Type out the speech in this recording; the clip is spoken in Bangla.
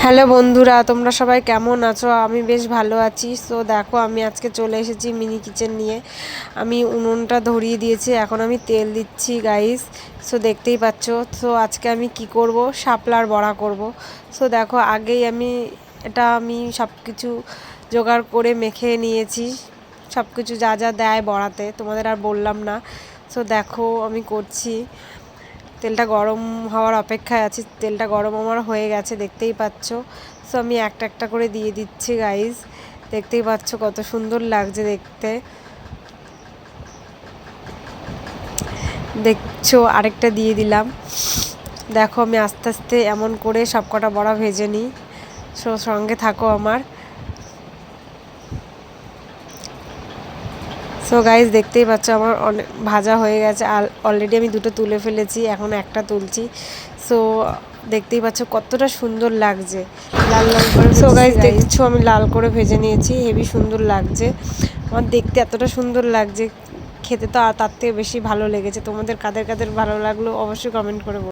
হ্যালো বন্ধুরা, তোমরা সবাই কেমন আছো? আমি বেশ ভালো আছি। সো দেখো, আমি আজকে চলে এসেছি মিনি কিচেন নিয়ে। আমি উনুনটা ধরিয়ে দিয়েছি, এখন আমি তেল দিচ্ছি গাইস। সো দেখতেই পাচ্ছ। সো আজকে আমি কি করব, শাপলার বড়া করব। সো দেখো, আগেই আমি সব কিছু জোগাড় করে মেখে নিয়েছি, সব কিছু যা যা দেয় বড়াতে, তোমাদের আর বললাম না। সো দেখো আমি করছি, তেলটা গরম হওয়ার অপেক্ষায় আছি। তেলটা গরম আমার হয়ে গেছে, দেখতেই পাচ্ছ। সো আমি একটা একটা করে দিয়ে দিচ্ছি গাইজ। দেখতেই পাচ্ছ কত সুন্দর লাগছে দেখতে। দেখছো, আরেকটা দিয়ে দিলাম। দেখো, আমি আস্তে আস্তে এমন করে সব কটা বড়া ভেজে নিই। সো সঙ্গে থাকো আমার। সো গাইজ, দেখতেই পাচ্ছ আমার অনেক ভাজা হয়ে গেছে। অলরেডি আমি দুটো তুলে ফেলেছি, এখন একটা তুলছি। সো দেখতেই পাচ্ছ কতটা সুন্দর লাগছে, লাল লাল করে। সো গাইজ, দেখছো আমি লাল করে ভেজে নিয়েছি, হেবি সুন্দর লাগছে। আমার দেখতে এতটা সুন্দর লাগছে, খেতে তো তার থেকে বেশি ভালো লেগেছে। তোমাদের কাদের কাদের ভালো লাগলো অবশ্যই কমেন্ট করে বলো।